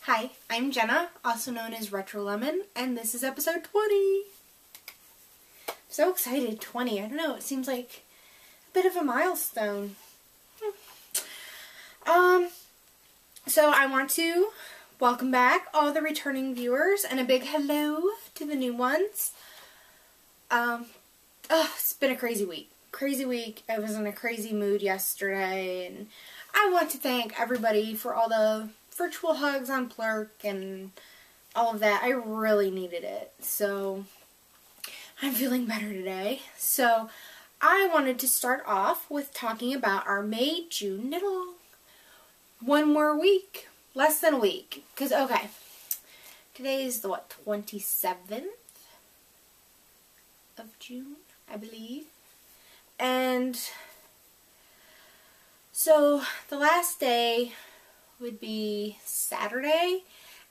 Hi, I'm Jenna, also known as Retro Lemon, and this is episode 20. I'm so excited, 20. I don't know, it seems like a bit of a milestone. So I want to welcome back all the returning viewers and a big hello to the new ones. It's been a crazy week. Crazy week. I was in a crazy mood yesterday, and I want to thank everybody for all the virtual hugs on Plurk and all of that. I really needed it. So I'm feeling better today. So I wanted to start off with talking about our May-June knit-along. One more week. Less than a week. Because, okay, today's the, 27th of June, I believe. And so the last day would be Saturday.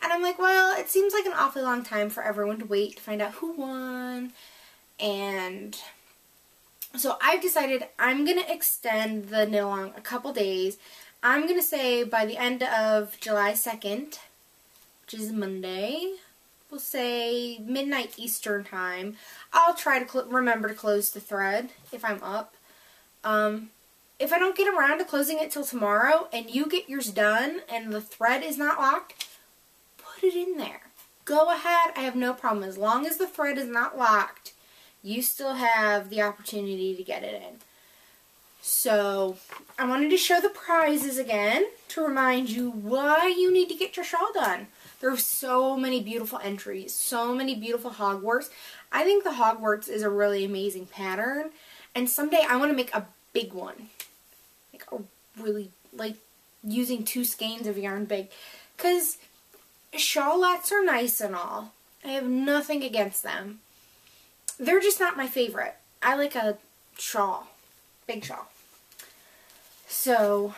And I'm like, well, it seems like an awfully long time for everyone to wait to find out who won. And so I've decided I'm going to extend the knit-along a couple days. I'm going to say by the end of July 2nd, which is Monday, we'll say midnight Eastern time. I'll try to remember to close the thread if I'm up. If I don't get around to closing it till tomorrow and you get yours done and the thread is not locked, put it in there. Go ahead. I have no problem. As long as the thread is not locked, you still have the opportunity to get it in. So I wanted to show the prizes again to remind you why you need to get your shawl done. There are so many beautiful entries, so many beautiful Hogwarts. I think the Hogwarts is a really amazing pattern, and someday I want to make a big one. Like a really, like, using 2 skeins of yarn big. Because shawlettes are nice and all. I have nothing against them. They're just not my favorite. I like a shawl. Big shawl. So,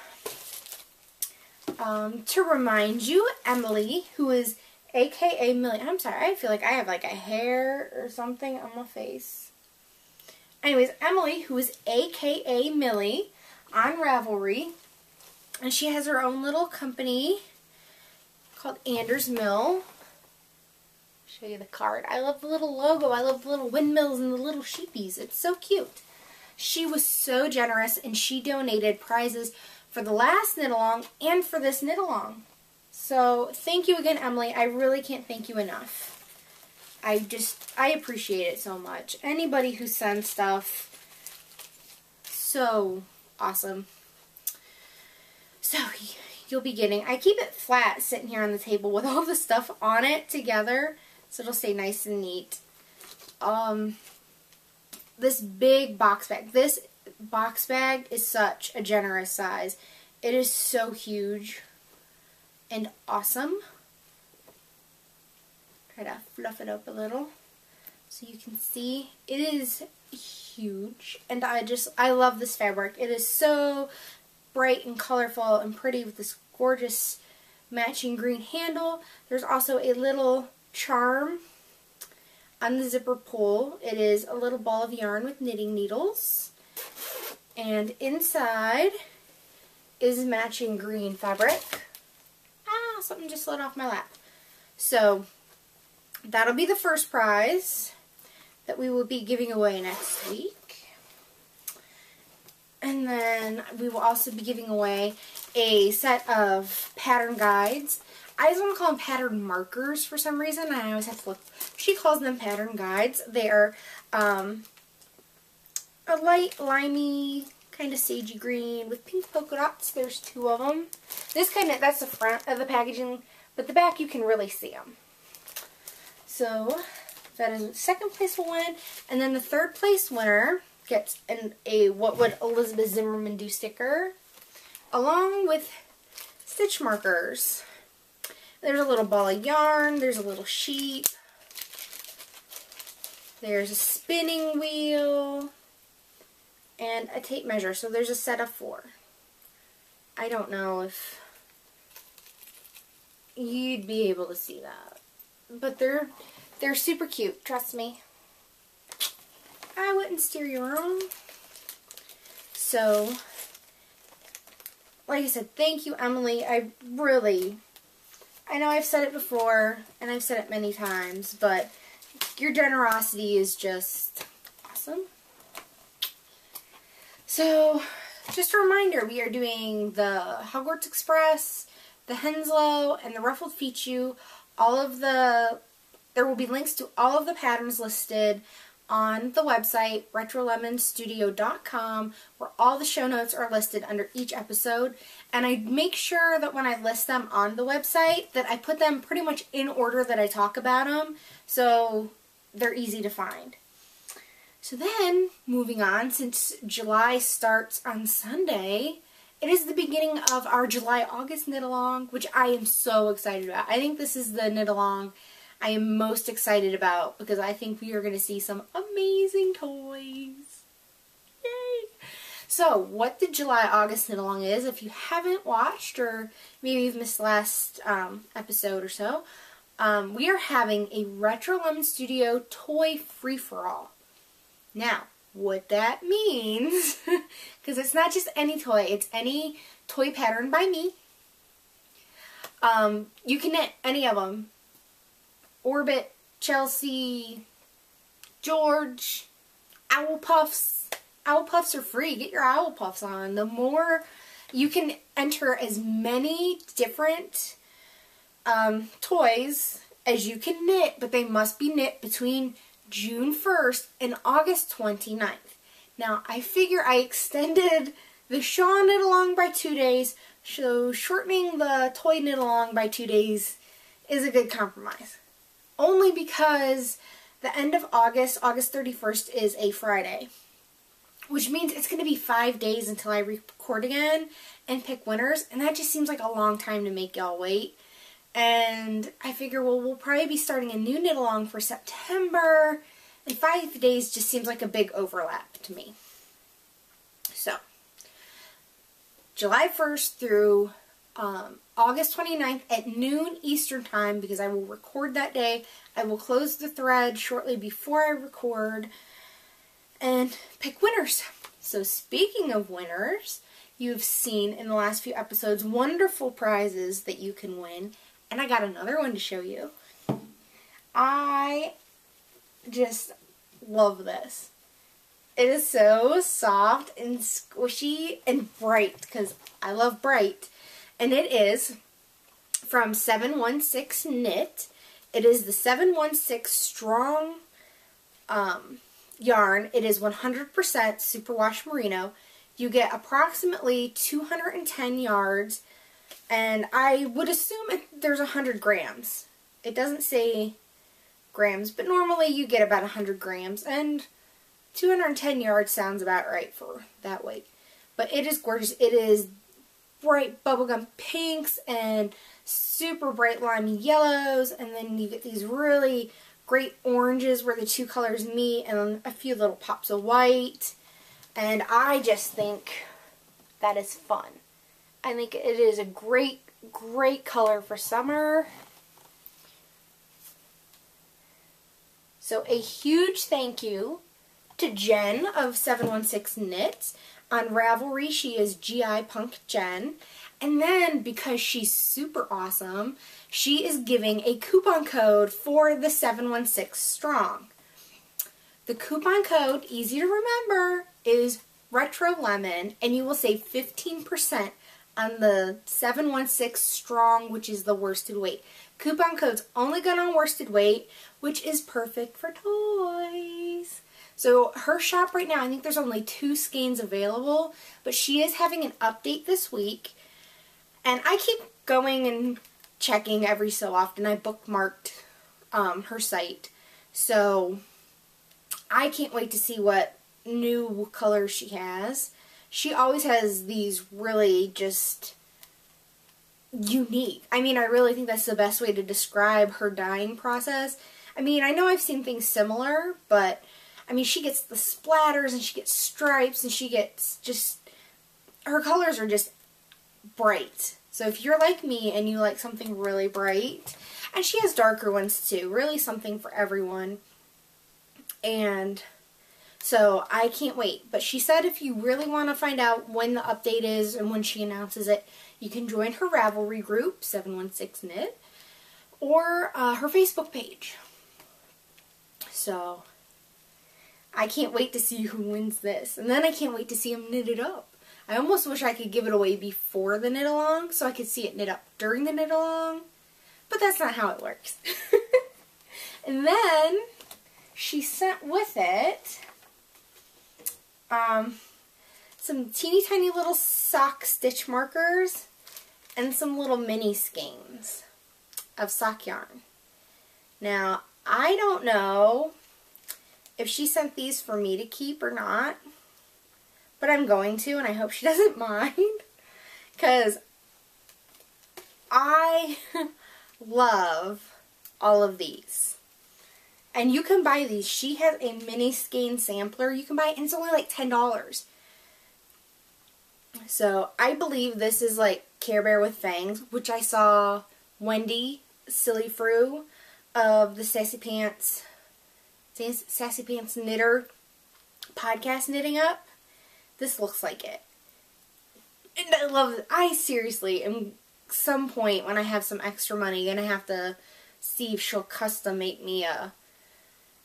to remind you, Emily, who is aka Millie. I'm sorry, I feel like I have like a hair or something on my face. Anyways, Emily, who is aka Millie on Ravelry, and she has her own little company called Anders Mill. Show you the card. I love the little logo. I love the little windmills and the little sheepies. It's so cute. She was so generous, and she donated prizes for the last knit-along and for this knit-along. So thank you again, Emily. I really can't thank you enough. I appreciate it so much. Anybody who sends stuff, so awesome. So you'll be getting, I keep it flat sitting here on the table with all the stuff on it together, so it'll stay nice and neat. This big box bag. This box bag is such a generous size. It is so huge and awesome. Try to fluff it up a little so you can see. It is huge, and I love this fabric. It is so bright and colorful and pretty with this gorgeous matching green handle. There's also a little charm on the zipper pull. It is a little ball of yarn with knitting needles, and inside is matching green fabric. Something just slid off my lap. So that'll be the first prize that we will be giving away next week. And then we will also be giving away a set of pattern guides. I just want to call them pattern markers for some reason. I always have to look. She calls them pattern guides. They are a light limey kind of sagey green with pink polka dots. There's 2 of them. That's the front of the packaging, but the back you can really see them. So that is second place will win, and then the third place winner gets a what would Elizabeth Zimmerman do sticker, along with stitch markers. There's a little ball of yarn, there's a little sheep, there's a spinning wheel, and a tape measure. So there's a set of 4. I don't know if you'd be able to see that, but they're super cute, trust me. I wouldn't steer you wrong. So like I said, thank you, Emily. I I know I've said it before, and I've said it many times, but your generosity is just awesome. So, just a reminder, we are doing the Hogwarts Express, the Henslow, and the Ruffled Fichu. There will be links to all of the patterns listed on the website, retrolemonstudio.com, where all the show notes are listed under each episode. And I make sure that when I list them on the website, that I put them pretty much in order that I talk about them, so they're easy to find. So then, moving on, since July starts on Sunday, it is the beginning of our July-August knit-along, which I am so excited about. I think this is the knit-along I am most excited about because I think we are going to see some amazing toys. Yay! So, what the July-August knit-along is, if you haven't watched or maybe you've missed the last episode or so, we are having a Retro Lemon Studio toy free-for-all. Now, what that means, because it's not just any toy, it's any toy pattern by me. You can knit any of them. Orbit, Chelsea, George, Owl Puffs. Owl Puffs are free. Get your Owl Puffs on. The more you can enter as many different toys as you can knit, but they must be knit between June 1st and August 29th. Now, I figure I extended the Shaw knit-along by 2 days, so shortening the toy knit-along by 2 days is a good compromise. Only because the end of August, August 31st, is a Friday. Which means it's going to be 5 days until I record again and pick winners. And that just seems like a long time to make y'all wait. And I figure, well, we'll probably be starting a new knit-along for September. And 5 days just seems like a big overlap to me. So, July 1st through August 29th at noon Eastern Time, because I will record that day. I will close the thread shortly before I record and pick winners. So speaking of winners, you've seen in the last few episodes wonderful prizes that you can win, and I got another one to show you. I just love this. It is so soft and squishy and bright, because I love bright. And it is from 716 Knit. It is the 716 Strong yarn. It is 100% superwash merino. You get approximately 210 yards, and I would assume there's 100 grams. It doesn't say grams, but normally you get about 100 grams, and 210 yards sounds about right for that weight. But it is gorgeous. It is bright bubblegum pinks and super bright limey yellows, and then you get these really great oranges where the two colors meet, and a few little pops of white. And I just think that is fun. I think it is a great, great color for summer. So a huge thank you to Jen of 716 Knits. On Ravelry, she is GI Punk Jen. And then, because she's super awesome, she is giving a coupon code for the 716 Strong. The coupon code, easy to remember, is RetroLemon, and you will save 15% on the 716 Strong, which is the worsted weight. Coupon code's only good on worsted weight, which is perfect for toys. So her shop right now, I think there's only 2 skeins available, but she is having an update this week. And I keep going and checking every so often. I bookmarked her site. So I can't wait to see what new colors she has. She always has these really just unique. I mean, I really think that's the best way to describe her dyeing process. I mean, I know I've seen things similar, but I mean, she gets the splatters and she gets stripes and she gets just, her colors are just bright. So if you're like me and you like something really bright, and she has darker ones too, really something for everyone. And so I can't wait. But she said if you really want to find out when the update is and when she announces it, you can join her Ravelry group, 716 Knit. or her Facebook page. So I can't wait to see who wins this. And then I can't wait to see him knit it up. I almost wish I could give it away before the knit along so I could see it knit up during the knit along. But that's not how it works. And then she sent with it some teeny tiny little sock stitch markers and some little mini skeins of sock yarn. Now, I don't know if she sent these for me to keep or not, but I'm going to, and I hope she doesn't mind, because I love all of these. And you can buy these. She has a mini skein sampler. You can buy it, and it's only like $10. So, I believe this is like Care Bear with Fangs, which I saw Wendy Silly Frou of the Sassy Pants Knitter podcast knitting up. This looks like it. And I love it. I seriously am, some point when I have some extra money, gonna have to see if she'll custom make me a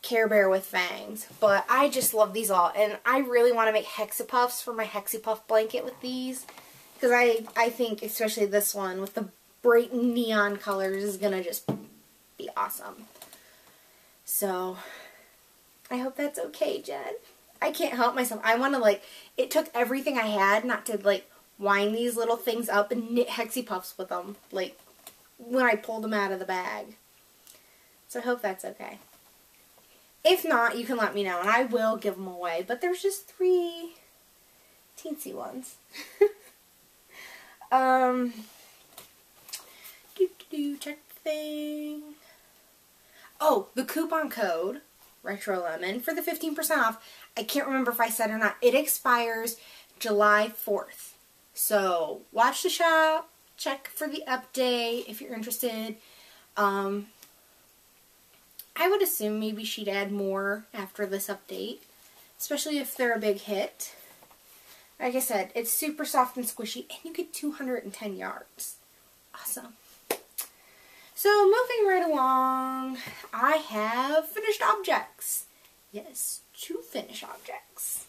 Care Bear with Fangs. But I just love these all. And I really want to make Hexapuffs for my Hexipuff blanket with these. Because I think especially this one with the bright neon colors is gonna just be awesome. So I hope that's okay, Jen. I can't help myself. I want to, like, it took everything I had not to, like, wind these little things up and knit Hexipuffs with them, like, when I pulled them out of the bag. So I hope that's okay. If not, you can let me know, and I will give them away. But there's just 3 teensy ones. Check the thing. Oh, the coupon code, Retro Lemon, for the 15% off. I can't remember if I said or not. It expires July 4th. So, watch the shop. Check for the update if you're interested. I would assume maybe she'd add more after this update. Especially if they're a big hit. Like I said, it's super soft and squishy. And you get 210 yards. Awesome. So, moving right along, I have finished objects. Yes, 2 finished objects.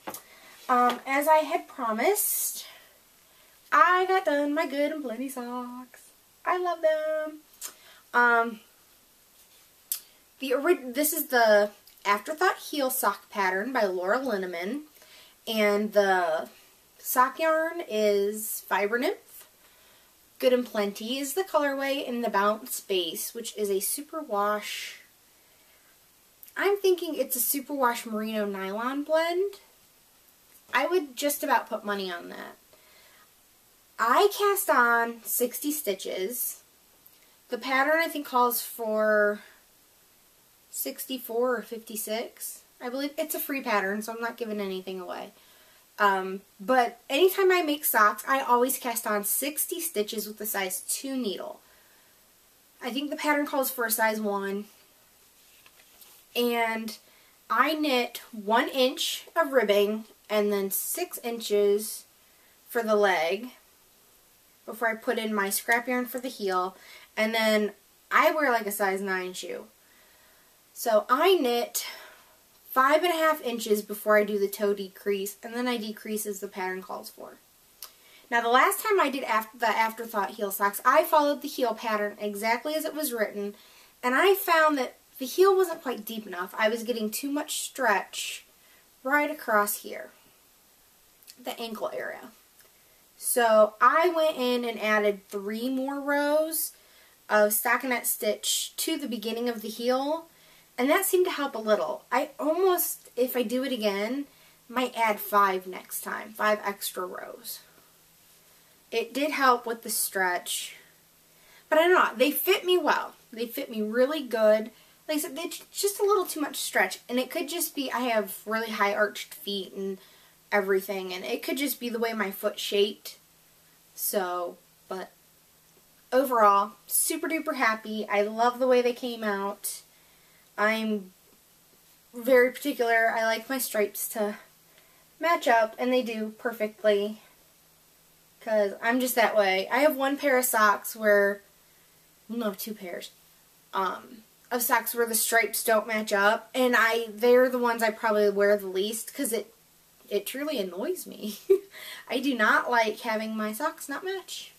As I had promised, I got done my Good and Plenty socks. I love them. This is the Afterthought Heel Sock pattern by Laura Linneman, and the sock yarn is Fiber Nymph. Good and Plenty is the colorway in the Bounce base, which is a superwash. I'm thinking it's a superwash merino nylon blend. I would just about put money on that. I cast on 60 stitches. The pattern I think calls for 64 or 56. I believe it's a free pattern, so I'm not giving anything away. But anytime I make socks, I always cast on 60 stitches with the size 2 needle. I think the pattern calls for a size 1. And I knit 1 inch of ribbing and then 6 inches for the leg before I put in my scrap yarn for the heel. And then I wear like a size 9 shoe. So I knit 5.5 inches before I do the toe decrease, and then I decrease as the pattern calls for. Now the last time I did the Afterthought heel socks, I followed the heel pattern exactly as it was written, and I found that the heel wasn't quite deep enough. I was getting too much stretch right across here, the ankle area. So I went in and added 3 more rows of stockinette stitch to the beginning of the heel, and that seemed to help a little. I almost, if I do it again, might add 5 next time, 5 extra rows. It did help with the stretch, but I don't know, they fit me well. They fit me really good. Like I said, it's just a little too much stretch, and it could just be I have really high arched feet and everything, and it could just be the way my foot shaped. So, but overall, super duper happy. I love the way they came out. I'm very particular. I like my stripes to match up, and they do perfectly, because I'm just that way. I have 1 pair of socks where, no, 2 pairs. of socks where the stripes don't match up, and they're the ones I probably wear the least because it truly annoys me. I do not like having my socks not match.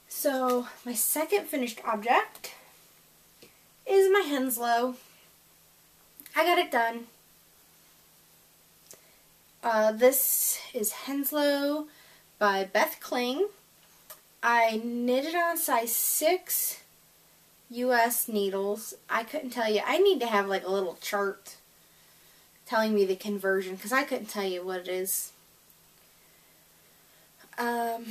So my second finished object is my Henslow. I got it done. This is Henslow by Beth Kling. I knitted on size 6 US needles. I couldn't tell you. I need to have like a little chart telling me the conversion because I couldn't tell you what it is. The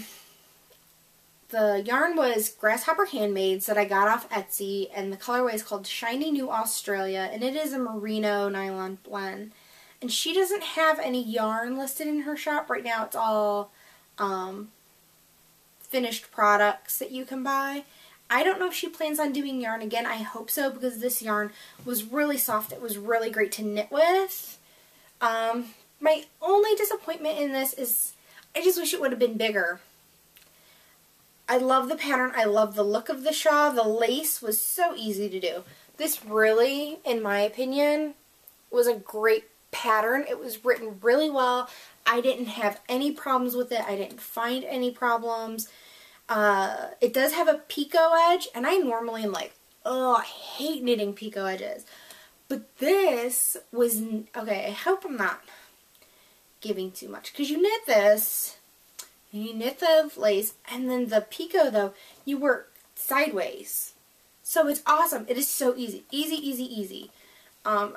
yarn was Grasshopper Handmaids that I got off Etsy, and the colorway is called Shiny New Australia, and it is a merino nylon blend. And she doesn't have any yarn listed in her shop right now. It's all finished products that you can buy. I don't know if she plans on doing yarn again. I hope so, because this yarn was really soft. It was really great to knit with. My only disappointment in this is I just wish it would have been bigger. I love the pattern. I love the look of the shawl. The lace was so easy to do. This really, in my opinion, was a great pattern. It was written really well. I didn't have any problems with it. I didn't find any problems. It does have a picot edge, and I normally am like, oh, I hate knitting picot edges. But this was, okay, I hope I'm not giving too much, because you knit this, and you knit the lace, and then the picot, though, you work sideways. So it's awesome. It is so easy. Easy, easy, easy. I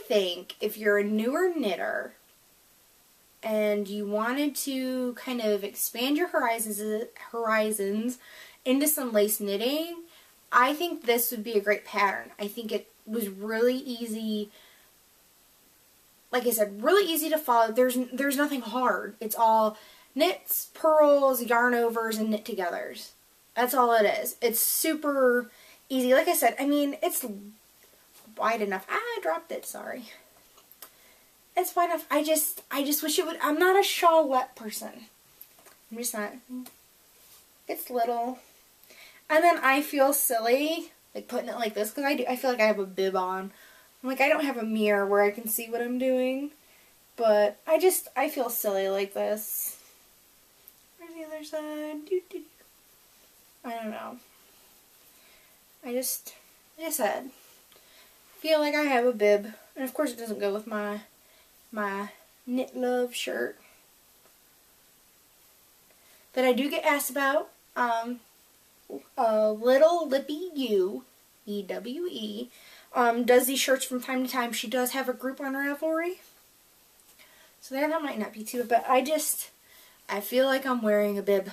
think if you're a newer knitter and you wanted to kind of expand your horizons into some lace knitting, I think this would be a great pattern. I think it was really easy. Like I said, really easy to follow. There's nothing hard. It's all knits, purls, yarn overs, and knit togethers. That's all it is. It's super easy. Like I said, I mean, it's wide enough. I dropped it, sorry. It's wide enough. I just wish it would. I'm not a shawlette person. I'm just not. It's little. And then I feel silly, like, putting it like this, because I feel like I have a bib on. I'm like, I don't have a mirror where I can see what I'm doing. But I feel silly like this. Where's the other side? I don't know. Like I said, feel like I have a bib. And of course it doesn't go with my Knit Love shirt that I do get asked about. Little Lippy U, EWE, does these shirts from time to time. She does have a group on Ravelry, so that might not be too, but I feel like I'm wearing a bib.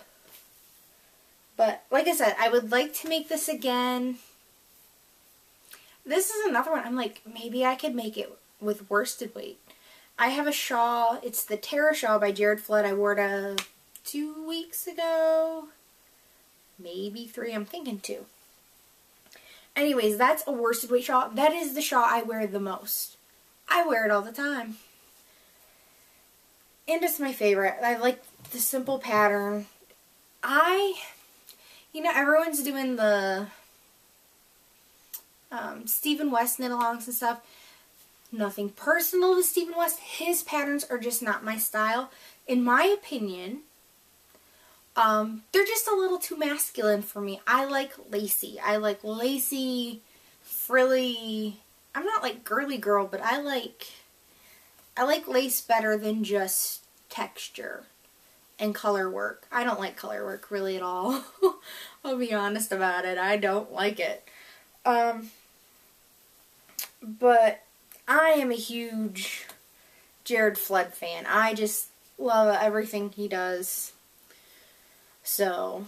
But like I said, I would like to make this again. This is another one. I'm like, maybe I could make it with worsted weight. I have a shawl. It's the Terra shawl by Jared Flood. I wore it 2 weeks ago. Maybe 3. I'm thinking 2. Anyways, that's a worsted weight shawl. That is the shawl I wear the most. I wear it all the time. And it's my favorite. I like the simple pattern. You know, everyone's doing the Stephen West knit-alongs and stuff. Nothing personal to Stephen West. His patterns are just not my style. In my opinion, they're just a little too masculine for me. I like lacy. I like lacy, frilly. I'm not like girly girl, but I like lace better than just texture and color work. I don't like color work really at all. I'll be honest about it. I don't like it. But I am a huge Jared Flood fan. I just love everything he does. So,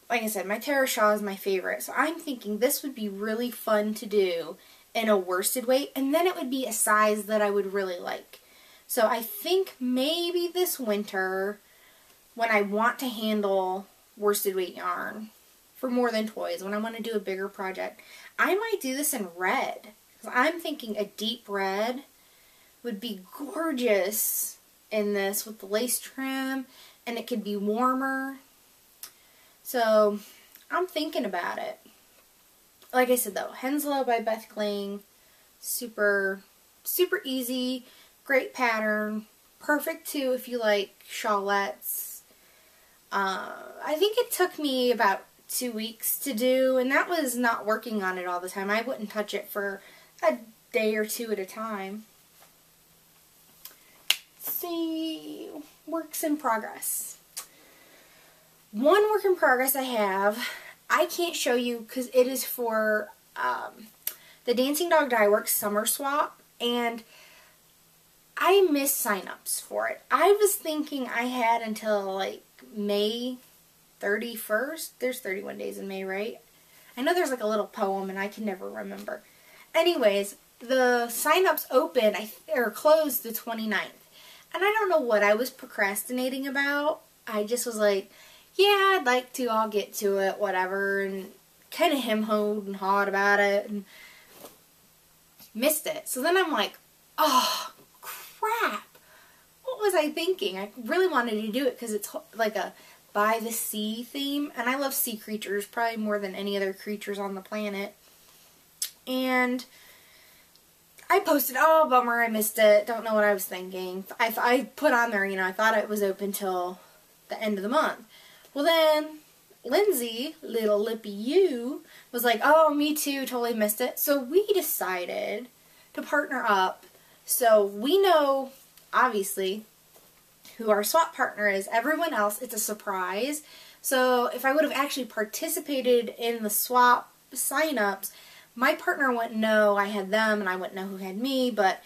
like I said, my Terra shawl is my favorite. So I'm thinking this would be really fun to do in a worsted weight. And then it would be a size that I would really like. So I think maybe this winter, when I want to handle worsted weight yarn for more than toys, when I want to do a bigger project, I might do this in red. I'm thinking a deep red would be gorgeous in this with the lace trim, and it could be warmer. So I'm thinking about it. Like I said though, Henslow by Beth Kling, super easy, great pattern, perfect too if you like shawlettes. I think it took me about 2 weeks to do, and that was not working on it all the time. I wouldn't touch it for a day or two at a time. Let's see, works in progress. One work in progress I have, I can't show you because it is for the Dancing Dog Dye Works Summer Swap, and I missed sign-ups for it. I was thinking I had until like May 31st. There's 31 days in May, right? I know there's like a little poem and I can never remember. Anyways, the sign-ups open or closed the 29th. And I don't know what I was procrastinating about. I just was like, yeah, I'd like to, I'll get to it, whatever, and kind of hem-hawed and hawed about it, and missed it. So then I'm like, oh, crap. What was I thinking? I really wanted to do it because it's like a by the sea theme, and I love sea creatures probably more than any other creatures on the planet. And I posted, oh, bummer, I missed it. Don't know what I was thinking. I put on there, you know, I thought it was open till the end of the month. Well then, Lindsay, little lippy you, was like, oh, me too, totally missed it. So we decided to partner up. So we know, obviously, who our swap partner is. Everyone else, it's a surprise. So if I would have actually participated in the swap sign-ups, my partner wouldn't know I had them and I wouldn't know who had me. But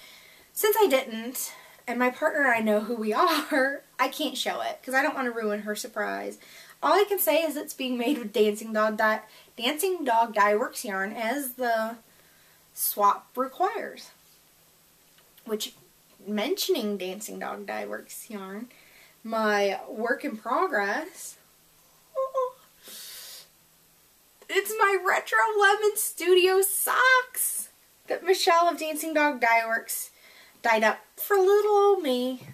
since I didn't, and my partner and I know who we are, I can't show it because I don't want to ruin her surprise. All I can say is it's being made with Dancing Dog Dye Works yarn as the swap requires. Which, mentioning Dancing Dog Dye Works yarn, my work in progress, it's my Retro Lemon Studio socks that Michelle of Dancing Dog Dye Works dyed up for little old me.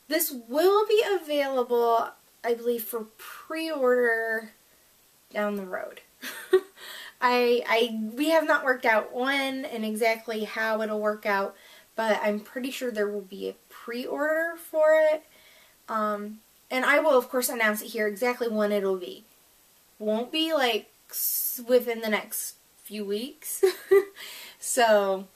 This will be available, I believe, for pre-order down the road. We have not worked out when and exactly how it'll work out, but I'm pretty sure there will be a pre-order for it. And I will, of course, announce it here exactly when it'll be. Won't be, like, within the next few weeks. So,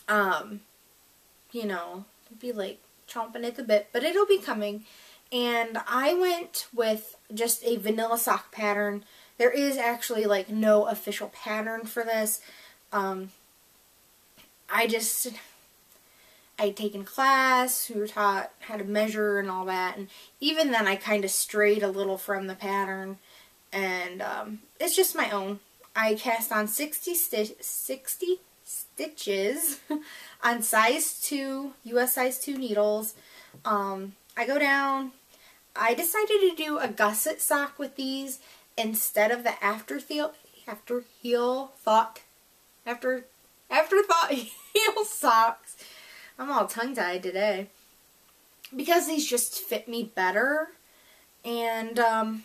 you know, it'll be, like, chomping at the bit, but it'll be coming. And I went with just a vanilla sock pattern. There is actually like no official pattern for this. I'd taken class, we were taught how to measure and all that, and even then I kind of strayed a little from the pattern, and it's just my own. I cast on 60 stitches on size 2, US size 2 needles. I go down. I decided to do a gusset sock with these instead of the afterthought heel socks. I'm all tongue-tied today. Because these just fit me better. And I'm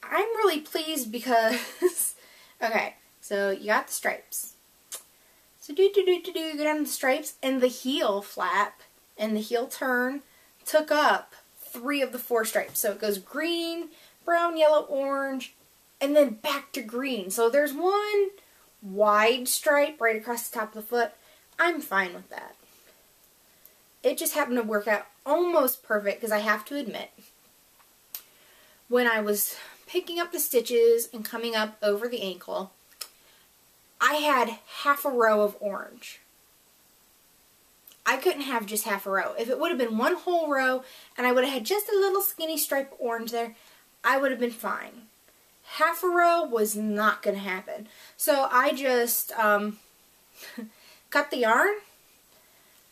really pleased because okay, so you got the stripes. So go down the stripes, and the heel flap and the heel turn took up 3 of the 4 stripes. So it goes green, brown, yellow, orange, and then back to green. So there's one wide stripe right across the top of the foot. I'm fine with that. It just happened to work out almost perfect because I have to admit, when I was picking up the stitches and coming up over the ankle, I had half a row of orange. I couldn't have just half a row. If it would have been one whole row and I would have had just a little skinny stripe of orange there, I would have been fine. Half a row was not going to happen. So I just cut the yarn,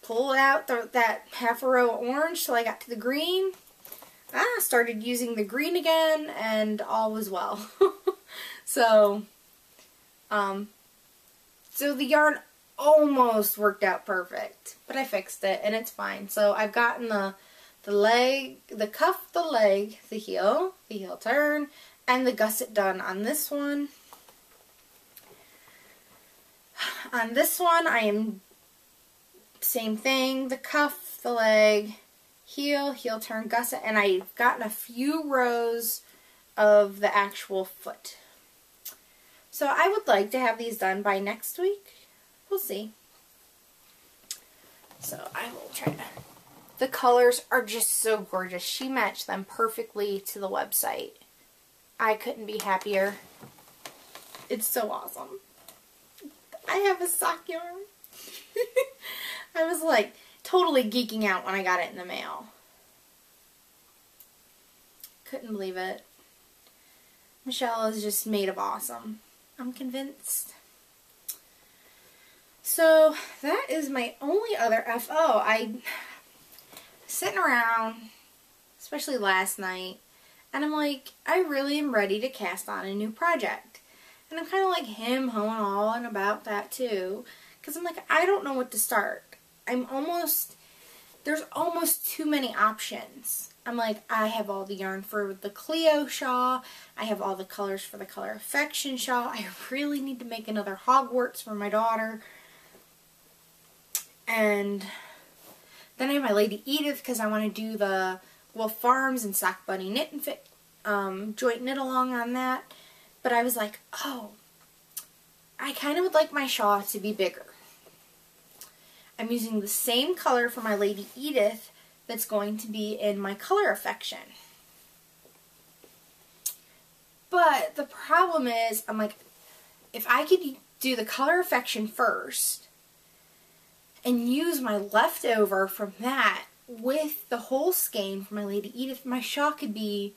pulled out that half a row of orange till I got to the green. I started using the green again, and all was well. So the yarn almost worked out perfect, but I fixed it, and it's fine. So I've gotten the the leg, the cuff, the leg, the heel turn, and the gusset done on this one. On this one, I am same thing, the cuff, the leg, heel turn, gusset, and I've gotten a few rows of the actual foot. So I would like to have these done by next week. We'll see. So I will try to. The colors are just so gorgeous. She matched them perfectly to the website. I couldn't be happier. It's so awesome. I have a sock yarn. I was like totally geeking out when I got it in the mail. Couldn't believe it. Michelle is just made of awesome. I'm convinced. So that is my only other FO. I sitting around, especially last night, and I'm like, I really am ready to cast on a new project. And I'm kind of like him hawing about that too, because I'm like, I don't know what to start. There's almost too many options. I'm like, I have all the yarn for the Cleo shawl. I have all the colors for the Color Affection shawl. I really need to make another Hogwarts for my daughter. And then I have my Lady Edith because I want to do the Wolf Farms and Sock Bunny Knit and Fit joint knit along on that. But I was like, oh, I kind of would like my shawl to be bigger. I'm using the same color for my Lady Edith that's going to be in my Color Affection. But the problem is, I'm like, if I could do the Color Affection first and use my leftover from that with the whole skein for my Lady Edith, my shawl could be,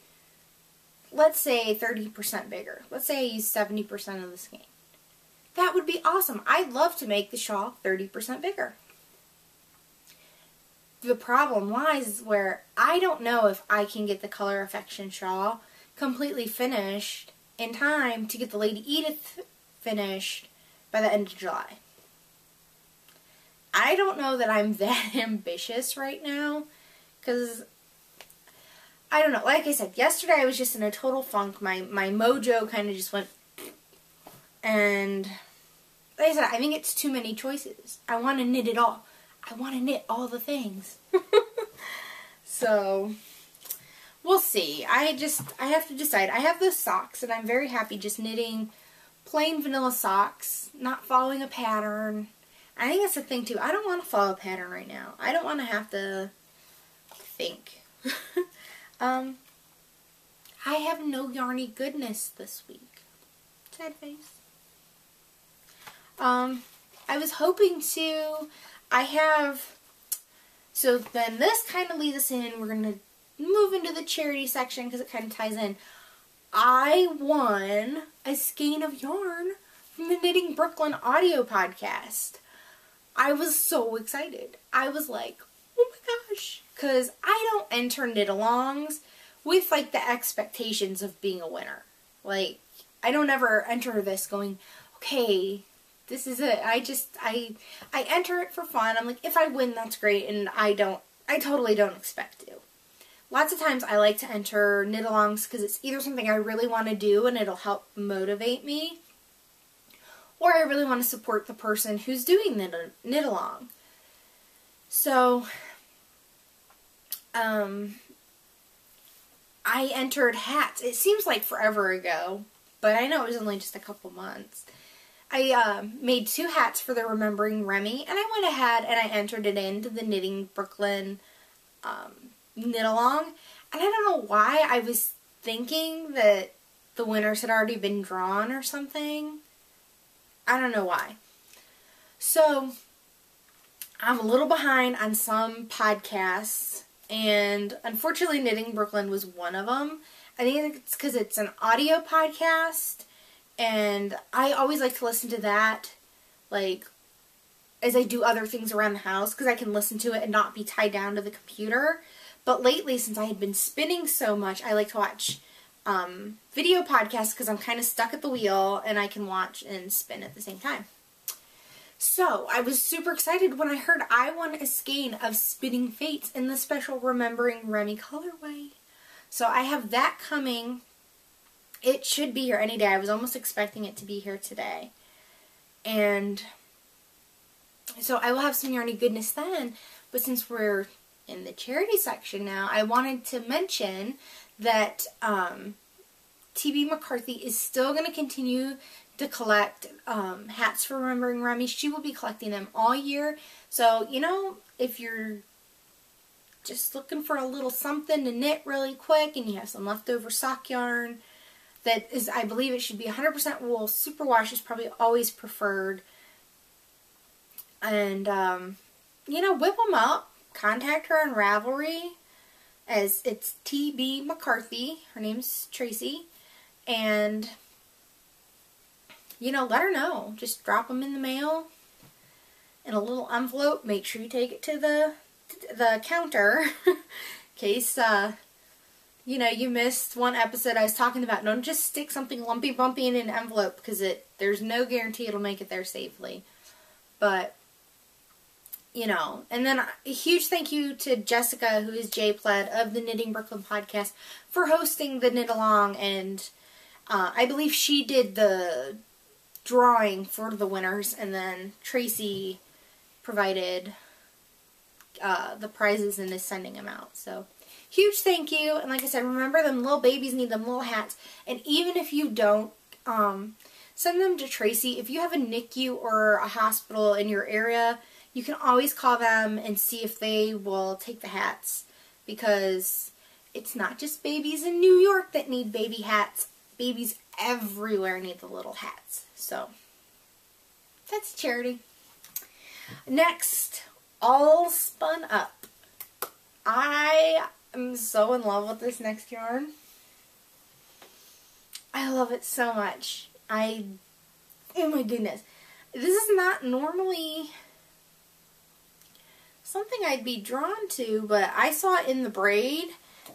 let's say, 30% bigger. Let's say I use 70% of the skein. That would be awesome. I'd love to make the shawl 30% bigger. The problem lies where I don't know if I can get the Color Affection shawl completely finished in time to get the Lady Edith finished by the end of July. I don't know that I'm that ambitious right now, because I don't know. Like I said, yesterday I was just in a total funk. My mojo kind of just went, and like I said, I think it's too many choices. I want to knit it all. I want to knit all the things. So, we'll see. I have to decide. I have the socks, and I'm very happy just knitting plain vanilla socks, not following a pattern. I think that's the thing, too. I don't want to follow a pattern right now. I don't want to have to think. I have no yarny goodness this week. Sad face. I was hoping to... So then this kind of leads us in. We're going to move into the charity section because it kind of ties in. I won a skein of yarn from the Knitting Brooklyn audio podcast. I was so excited. I was like, oh my gosh. Because I don't enter knit-alongs with like the expectations of being a winner. Like, I don't ever enter this going, okay, this is it. I enter it for fun. I'm like, if I win, that's great. And I totally don't expect to. Lots of times I like to enter knit-alongs because it's either something I really want to do and it'll help motivate me, or I really want to support the person who's doing knit-along. So, I entered hats. It seems like forever ago, but I know it was only just a couple months. I made 2 hats for the Remembering Remy, and I went ahead and I entered it into the Knitting Brooklyn knit-along. And I don't know why I was thinking that the winners had already been drawn or something. I don't know why. So, I'm a little behind on some podcasts, and unfortunately Knitting Brooklyn was one of them. I think it's because it's an audio podcast, and I always like to listen to that, like, as I do other things around the house, because I can listen to it and not be tied down to the computer. But lately, since I had been spinning so much, I like to watch video podcasts because I'm kind of stuck at the wheel, and I can watch and spin at the same time. So, I was super excited when I heard I won a skein of Spinning Fates in the special Remembering Remy colorway. So, I have that coming. It should be here any day. I was almost expecting it to be here today. And so, I will have some yarny goodness then. But since we're in the charity section now, I wanted to mention that TB McCarthy is still going to continue to collect hats for Remembering Remy. She will be collecting them all year. So, you know, if you're just looking for a little something to knit really quick and you have some leftover sock yarn, that is, I believe it should be 100% wool. Superwash is probably always preferred. And, you know, whip them up. Contact her on Ravelry, as it's TB McCarthy. Her name's Tracy. And, you know, let her know. Just drop them in the mail in a little envelope. Make sure you take it to the counter in case, you know, you missed one episode I was talking about. Don't just stick something lumpy bumpy in an envelope, because there's no guarantee it'll make it there safely. But, you know, and then a huge thank you to Jessica, who is JPled of the Knitting Brooklyn podcast, for hosting the knit along, and I believe she did the drawing for the winners, and then Tracy provided the prizes and is sending them out. So, huge thank you, and like I said, remember, them little babies need them little hats, and even if you don't, send them to Tracy. If you have a NICU or a hospital in your area, you can always call them and see if they will take the hats, because it's not just babies in New York that need baby hats. Babies everywhere need the little hats. So, that's charity. Next, All Spun Up. I am so in love with this next yarn. I love it so much. Oh my goodness. This is not normally something I'd be drawn to, but I saw it in the braid,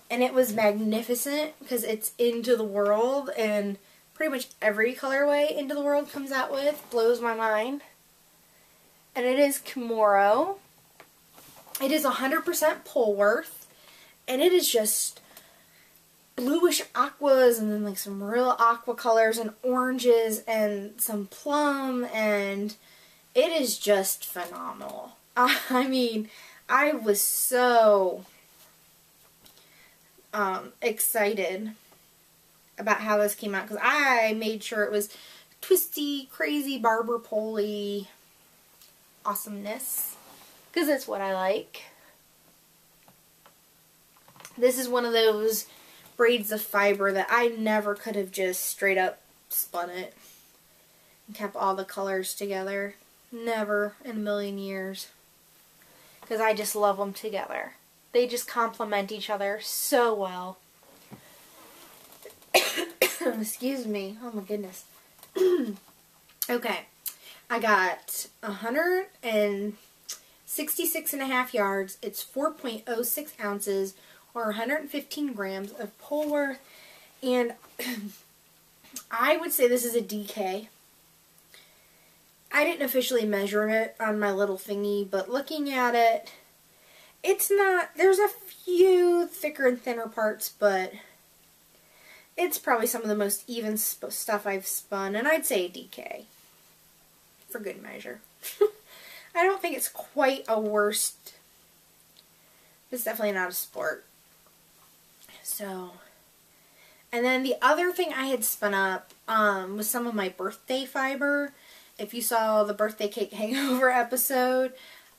and it was magnificent because it's Into the World, and pretty much every colorway Into the World comes out with blows my mind. And it is Kimuro. It is 100% Polworth, and it is just bluish aquas, and then like some real aqua colors and oranges and some plum, and it is just phenomenal. I mean, I was so excited about how this came out, because I made sure it was twisty, crazy, barber pole-y awesomeness, because it's what I like. This is one of those braids of fiber that I never could have just straight up spun it and kept all the colors together. Never in a million years. Because I just love them together. They just complement each other so well. Excuse me. Oh my goodness. Okay. I got 166.5 yards. It's 4.06 ounces, or 115 grams of Polworth. And I would say this is a DK. I didn't officially measure it on my little thingy, but looking at it, it's not, there's a few thicker and thinner parts, but it's probably some of the most even stuff I've spun, and I'd say a DK, for good measure. I don't think it's quite a worst, it's definitely not a sport. So, and then the other thing I had spun up was some of my birthday fiber. If you saw the birthday cake hangover episode,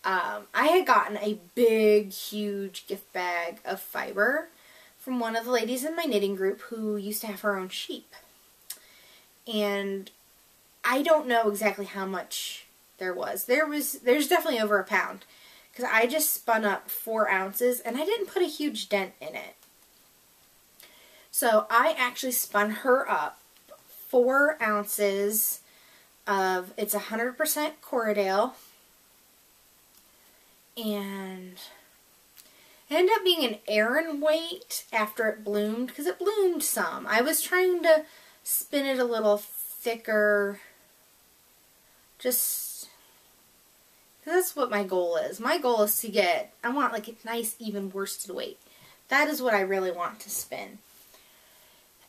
I had gotten a big, huge gift bag of fiber from one of the ladies in my knitting group who used to have her own sheep. And I don't know exactly how much there was. There's definitely over a pound, because I just spun up 4 ounces and I didn't put a huge dent in it. So I actually spun her up 4 ounces of, it's 100% Corriedale, and it ended up being an Aran weight after it bloomed, because it bloomed some. I was trying to spin it a little thicker, just That's what my goal is. My goal is to get, I want like a nice even worsted weight. That is what I really want to spin.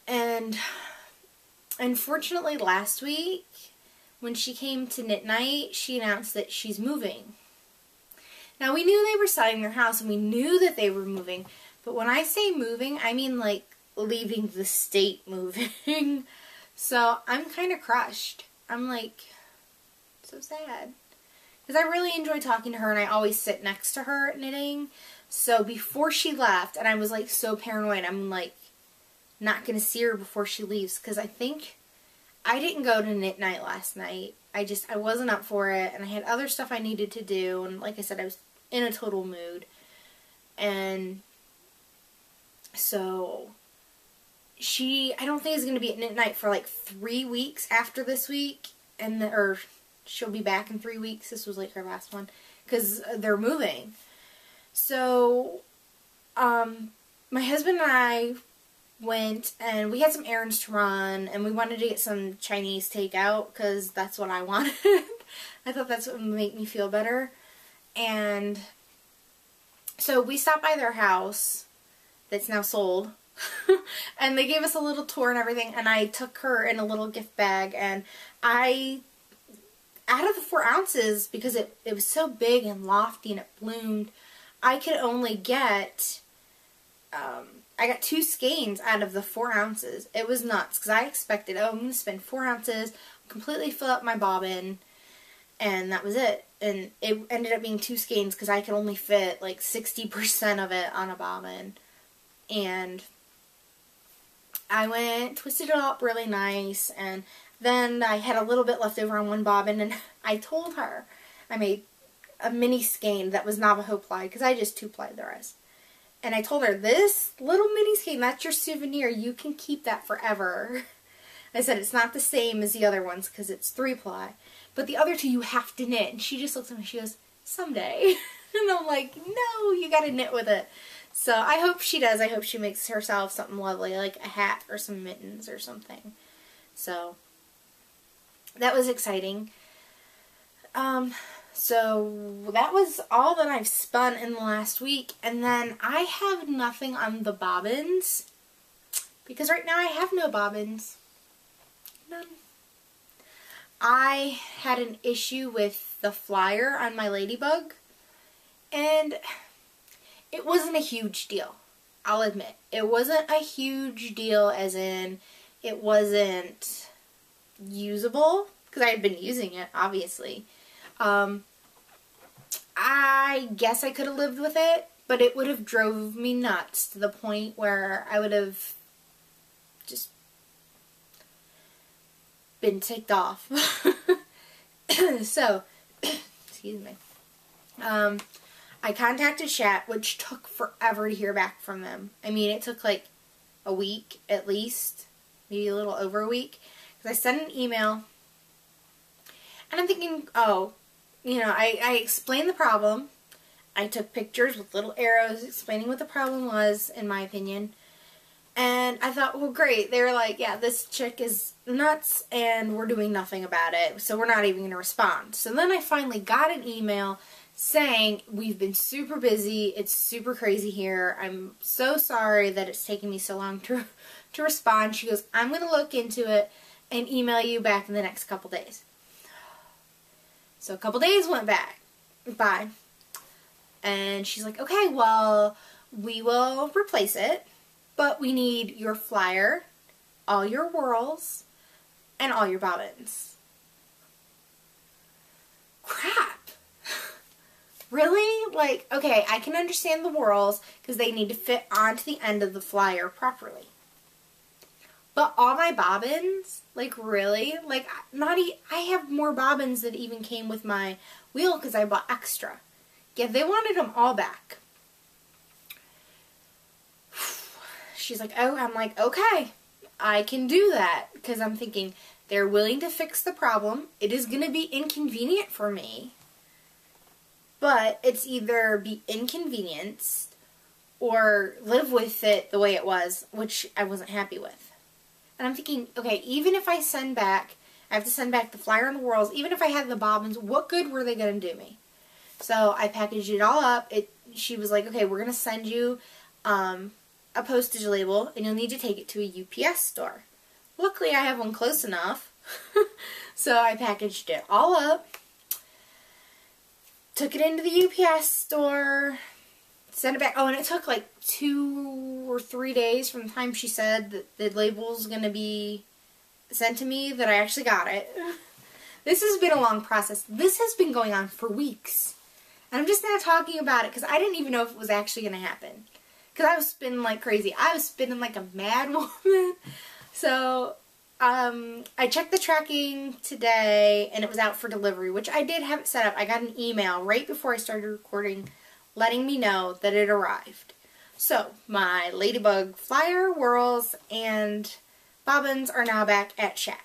And unfortunately last week, when she came to knit night, she announced that she's moving. Now we knew they were selling their house and we knew that they were moving, but when I say moving, I mean like leaving the state moving. So I'm kind of crushed. I'm like so sad. Because I really enjoy talking to her and I always sit next to her knitting. So before she left, and I was like so paranoid, I'm like not going to see her before she leaves. Because I think I didn't go to knit night last night. I wasn't up for it. And I had other stuff I needed to do. And like I said, I was in a total mood. And so I don't think is going to be at knit night for like 3 weeks after this week. Or she'll be back in 3 weeks. This was like her last one. Because they're moving. So, my husband and I went and we had some errands to run and we wanted to get some Chinese takeout because that's what I wanted. I thought that's what would make me feel better. And so we stopped by their house that's now sold and they gave us a little tour and everything, and I took her in a little gift bag, and out of the 4 ounces, because it was so big and lofty and it bloomed, I could only get, I got 2 skeins out of the 4 ounces. It was nuts, because I expected, I'm going to spend 4 ounces, completely fill up my bobbin, and that was it. And it ended up being 2 skeins, because I could only fit like 60% of it on a bobbin. And I twisted it up really nice, and then I had a little bit left over on one bobbin, and I told her I made a mini skein that was Navajo ply, because I just 2-plied the rest. And I told her, this little mini skein, that's your souvenir. You can keep that forever. I said, it's not the same as the other ones, because it's 3-ply. But the other 2 you have to knit. And she just looks at me, she goes, someday. And I'm like, no, you got to knit with it. So I hope she does. I hope she makes herself something lovely, like a hat or some mittens or something. So that was exciting. So that was all that I've spun in the last week. And then I have nothing on the bobbins, because right now I have no bobbins. None. I had an issue with the flyer on my Ladybug, and it wasn't a huge deal. I'll admit. It wasn't a huge deal as in it wasn't usable, because I had been using it, obviously. I guess I could have lived with it, but it would have drove me nuts to the point where I would have just been ticked off. So, excuse me. I contacted Chat, which took forever to hear back from them. I mean, it took like a week at least, maybe a little over a week, because I sent an email, and I'm thinking, oh, you know, I explained the problem. I took pictures with little arrows explaining what the problem was, in my opinion. And I thought, well, great. They were like, yeah, this chick is nuts, and we're doing nothing about it, so we're not even going to respond. So then I finally got an email saying, we've been super busy. It's super crazy here. I'm so sorry that it's taken me so long to respond. She goes, I'm going to look into it and email you back in the next couple days. So a couple days went by, and she's like, okay, well, we will replace it, but we need your flyer, all your whorls, and all your bobbins. Crap. Really? Like, okay, I can understand the whorls because they need to fit onto the end of the flyer properly. But all my bobbins, like, really? Like, I have more bobbins that even came with my wheel because I bought extra. Yeah, they wanted them all back. She's like, oh, I'm like, okay, I can do that. Because I'm thinking, they're willing to fix the problem. It is going to be inconvenient for me. But it's either be inconvenienced or live with it the way it was, which I wasn't happy with. And I'm thinking, okay, even if I send back, I have to send back the flyer and the whorls, even if I had the bobbins, what good were they going to do me? So I packaged it all up. She was like, okay, we're going to send you a postage label, and you'll need to take it to a UPS store. Luckily, I have one close enough. So I packaged it all up, took it into the UPS store, sent it back. Oh, and it took like 2 or 3 days from the time she said that the label's going to be sent to me that I actually got it. This has been a long process. This has been going on for weeks. And I'm just now talking about it because I didn't even know if it was actually going to happen. Because I was spinning like crazy. I was spinning like a mad woman. So, I checked the tracking today and it was out for delivery, which I did have it set up. I got an email right before I started recording letting me know that it arrived. So, my Ladybug flyer, whirls, and bobbins are now back at Shat.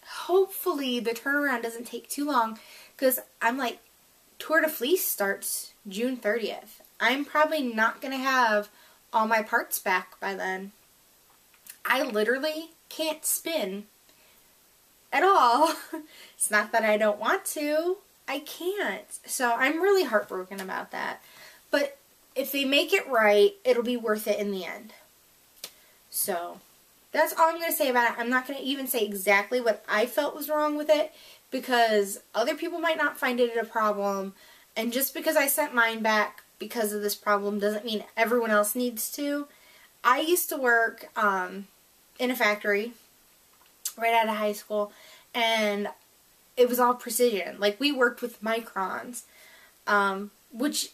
Hopefully the turnaround doesn't take too long because I'm like, Tour de Fleece starts June 30th. I'm probably not going to have all my parts back by then. I literally can't spin at all. It's not that I don't want to. I can't. So I'm really heartbroken about that. But if they make it right, it'll be worth it in the end. So that's all I'm going to say about it. I'm not going to even say exactly what I felt was wrong with it because other people might not find it a problem. And just because I sent mine back because of this problem doesn't mean everyone else needs to. I used to work in a factory right out of high school, and it was all precision. Like, we worked with microns, which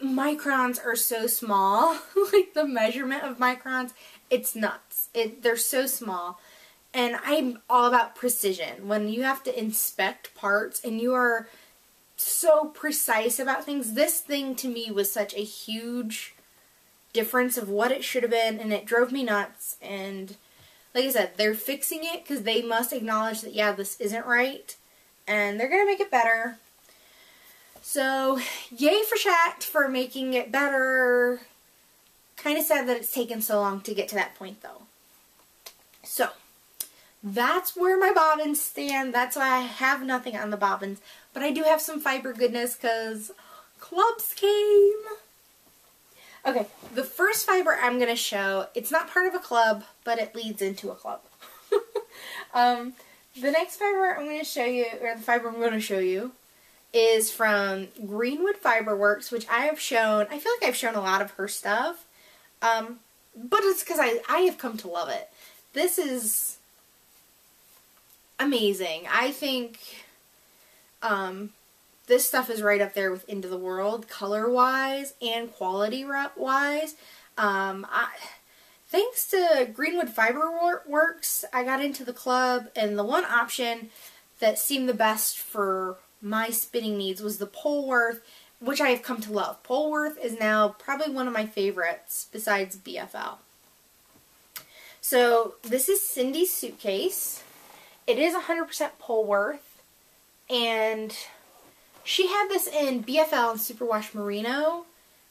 microns are so small. Like, the measurement of microns, it's nuts. They're so small. And I'm all about precision. When you have to inspect parts and you are so precise about things, this thing to me was such a huge difference of what it should have been, and it drove me nuts. And like I said, they're fixing it because they must acknowledge that, yeah, this isn't right, and they're going to make it better. So, yay for Shat for making it better. Kind of sad that it's taken so long to get to that point, though. So, that's where my bobbins stand. That's why I have nothing on the bobbins. But I do have some fiber goodness because clubs came. Okay, the first fiber I'm going to show, it's not part of a club, but it leads into a club. The next fiber I'm going to show you, or the fiber I'm going to show you, is from Greenwood Fiber Works, which I have shown. I feel like I've shown a lot of her stuff, but it's because I have come to love it. This is amazing. I think this stuff is right up there with Into the World, color-wise and quality-wise. Thanks to Greenwood Fiber Works, I got into the club, and the one option that seemed the best for my spinning needs was the Polworth, which I have come to love. Polworth is now probably one of my favorites besides BFL. So this is Cindy's suitcase. It is 100% Polworth, and she had this in BFL and Superwash Merino,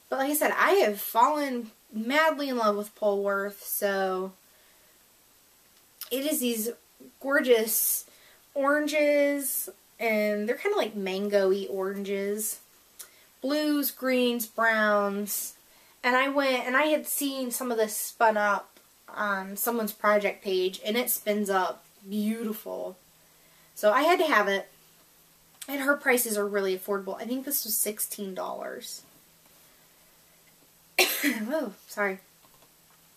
but like I said, I have fallen madly in love with Polworth, so it is these gorgeous oranges, and they're kind of like mango-y oranges, blues, greens, browns, and I went and I had seen some of this spun up on someone's project page, and it spins up beautiful. So I had to have it, and her prices are really affordable. I think this was $16. Oh, sorry.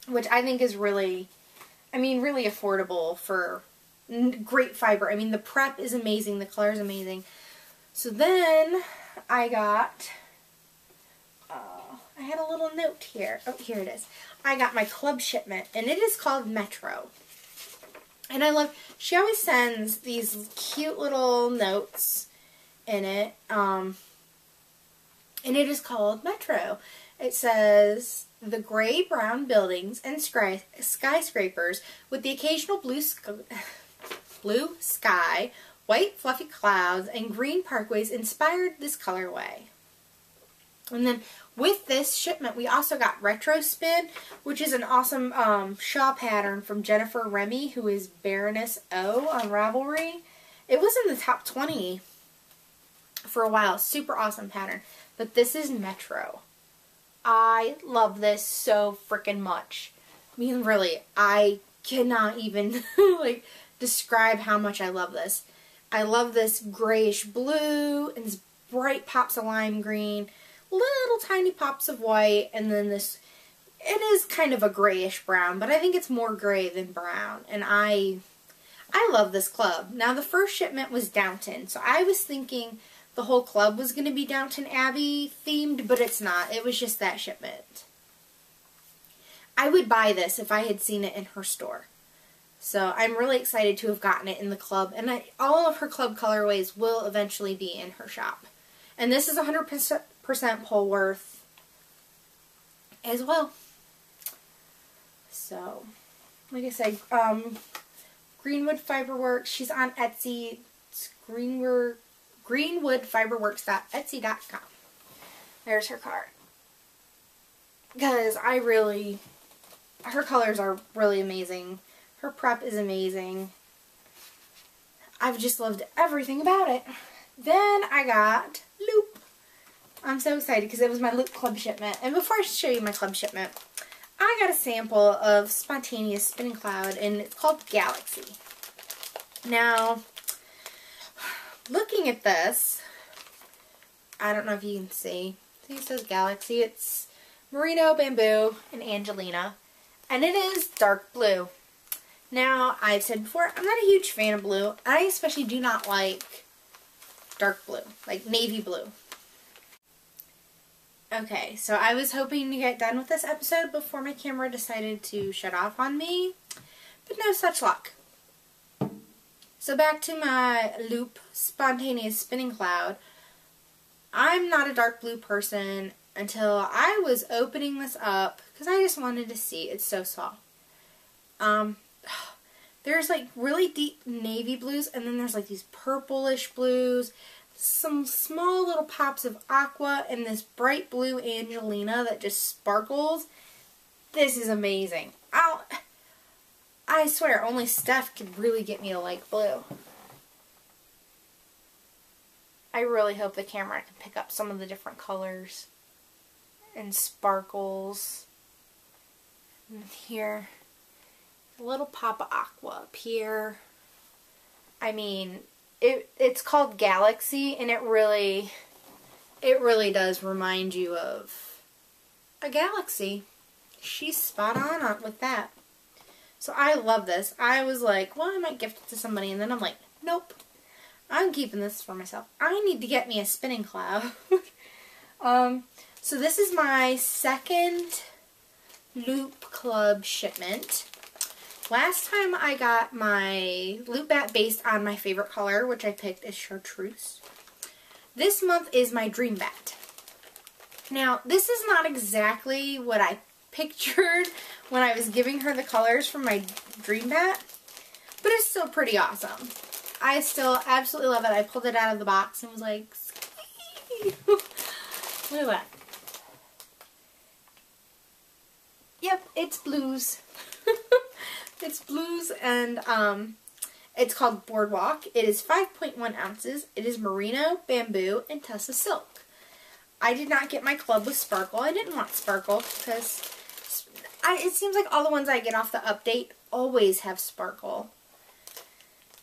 Which I think is really, really affordable for great fiber. I mean, the prep is amazing. The color is amazing. So then I got, I had a little note here. Oh, here it is. I got my club shipment, and it is called Metro. And I love, she always sends these cute little notes in it. And it is called Metro. It says, the gray-brown buildings and skyscrapers with the occasional blue sky, white fluffy clouds, and green parkways inspired this colorway. And then with this shipment, we also got Retro Spin, which is an awesome shawl pattern from Jennifer Remy, who is Baroness O on Ravelry. It was in the top 20 for a while. Super awesome pattern. But this is Metro. I love this so freaking much. I mean, really, I cannot even like describe how much I love this. I love this grayish blue and these bright pops of lime green, little tiny pops of white, and then this, it is kind of a grayish brown, but I think it's more gray than brown, and I love this club. Now, the first shipment was Downton, so I was thinking the whole club was going to be Downton Abbey themed, but it's not. It was just that shipment. I would buy this if I had seen it in her store. So I'm really excited to have gotten it in the club, and all of her club colorways will eventually be in her shop. And this is 100% Polworth as well. So, like I said, Greenwood Fiber Works. She's on Etsy. It's greenwoodfiberworks.etsy.com. There's her card. Because her colors are really amazing. Her prep is amazing. I've just loved everything about it. Then I got Loop. I'm so excited because it was my Loop club shipment. And before I show you my club shipment, I got a sample of Spontaneous Spinning Cloud, and it's called Galaxy. Now, looking at this, I don't know if you can see. I think it says Galaxy. It's Merino, Bamboo, and Angelina. And it is dark blue. Now, I've said before, I'm not a huge fan of blue. I especially do not like dark blue, like navy blue. Okay, so I was hoping to get done with this episode before my camera decided to shut off on me, but no such luck. So back to my Loop Spontaneous Spinning Cloud. I'm not a dark blue person until I was opening this up because I just wanted to see. It's so soft. There's like really deep navy blues, and then there's like these purplish blues, some small little pops of aqua, and this bright blue Angelina that just sparkles. This is amazing. I swear, only Steph could really get me to like blue. I really hope the camera can pick up some of the different colors and sparkles. And here, a little pop of aqua up here. I mean, it's called Galaxy, and it really does remind you of a galaxy. She's spot on with that. So I love this. I was like, well, I might gift it to somebody, and then I'm like, nope. I'm keeping this for myself. I need to get me a spinning cloud. So this is my second Loop Club shipment. Last time I got my Loop Bat based on my favorite color, which I picked is Chartreuse. This month is my Dream Bat. Now, this is not exactly what I pictured when I was giving her the colors from my Dream Bat, but it's still pretty awesome. I still absolutely love it. I pulled it out of the box and was like, squee! Look at that. Yep, it's blues. It's blues, and it's called Boardwalk. It is 5.1 ounces. It is merino, bamboo, and tussa silk. I did not get my club with sparkle. I didn't want sparkle because it seems like all the ones I get off the update always have sparkle.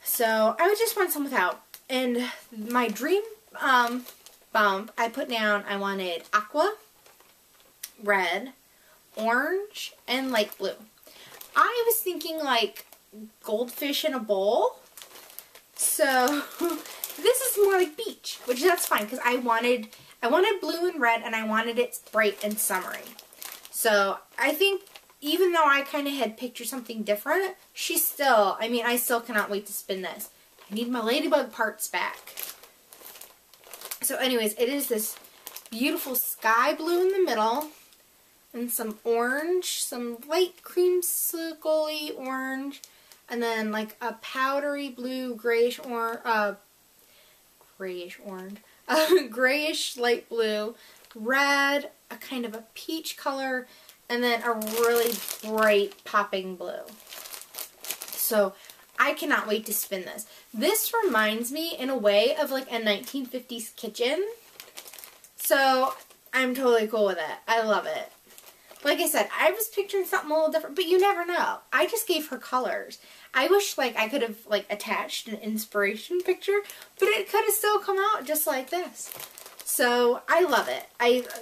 So I would just want some without. And my dream bump, I put down, I wanted aqua, red, orange, and light blue. I was thinking like goldfish in a bowl. So this is more like beach, which that's fine because I wanted blue and red, and I wanted it bright and summery. So I think even though I kind of had pictured something different, I still cannot wait to spin this. I need my Ladybug parts back. So anyways, it is this beautiful sky blue in the middle, and some orange, some light creamsicle-y orange, and then like a powdery blue, grayish light blue, red, a kind of a peach color, and then a really bright popping blue. So I cannot wait to spin this. This reminds me in a way of like a 1950s kitchen. So I'm totally cool with it. I love it. Like I said, I was picturing something a little different, but you never know. I just gave her colors. I wish like I could have like attached an inspiration picture, but it could have still come out just like this. So I love it.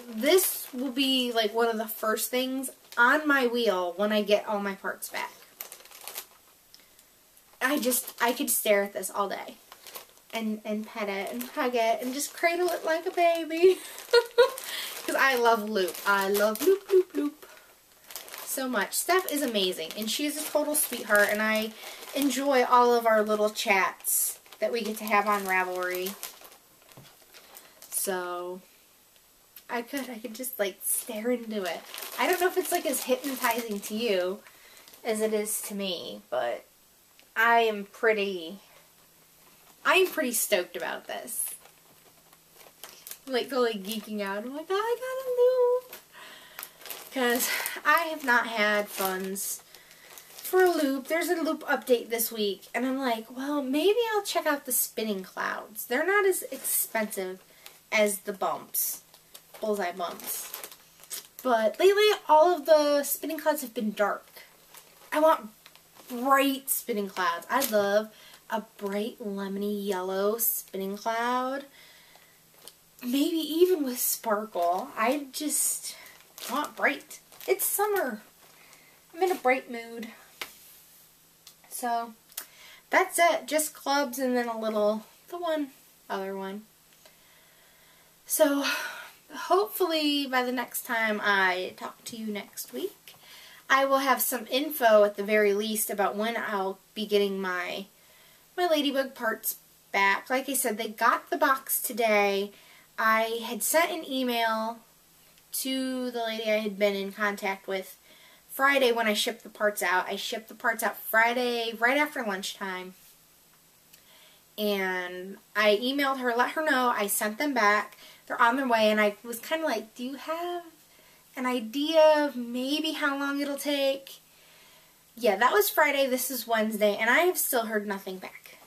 This will be like one of the first things on my wheel when I get all my parts back. I could stare at this all day and pet it and hug it and just cradle it like a baby. Because I love Loop. I love Loop, Loop, Loop so much. Steph is amazing, and she's a total sweetheart, and I enjoy all of our little chats that we get to have on Ravelry. So I could just like stare into it. I don't know if it's like as hypnotizing to you as it is to me, but I am pretty stoked about this. I'm like totally geeking out. I'm like, I got a loop. Because I have not had funds for a loop. There's a loop update this week, and I'm like, well, maybe I'll check out the spinning clouds. They're not as expensive as the bumps, bullseye bumps. But lately, all of the spinning clouds have been dark. I want bright spinning clouds. I love a bright lemony yellow spinning cloud. Maybe even with sparkle. I just want bright. It's summer. I'm in a bright mood. So, that's it. Just clubs and then the other one. So, hopefully by the next time I talk to you next week, I will have some info at the very least about when I'll be getting my Ladybug parts back. Like I said, they got the box today. I had sent an email to the lady I had been in contact with Friday when I shipped the parts out. I shipped the parts out Friday right after lunchtime. And I emailed her, let her know I sent them back. They're on their way, and I was kind of like, do you have an idea of maybe how long it'll take? Yeah, that was Friday. This is Wednesday, and I have still heard nothing back.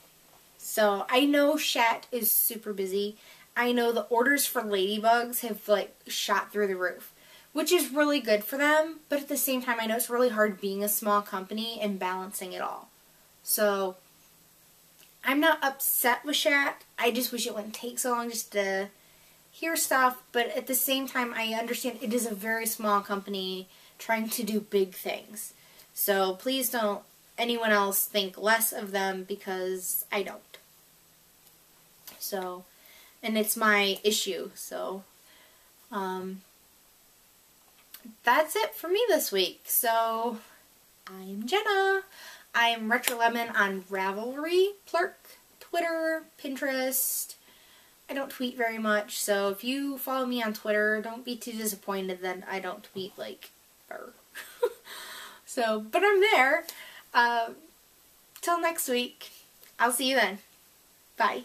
So I know Shat is super busy. I know the orders for Ladybugs have like shot through the roof, which is really good for them. But at the same time, I know it's really hard being a small company and balancing it all. So I'm not upset with Shat. I just wish it wouldn't take so long just to hear stuff. But at the same time, I understand it is a very small company trying to do big things. So please don't anyone else think less of them, because I don't. So, and it's my issue. So, that's it for me this week. So, I'm Jenna. I am Retro Lemon on Ravelry, Plurk, Twitter, Pinterest. I don't tweet very much, so if you follow me on Twitter, don't be too disappointed that I don't tweet like her. So, but I'm there. Till next week. I'll see you then. Bye.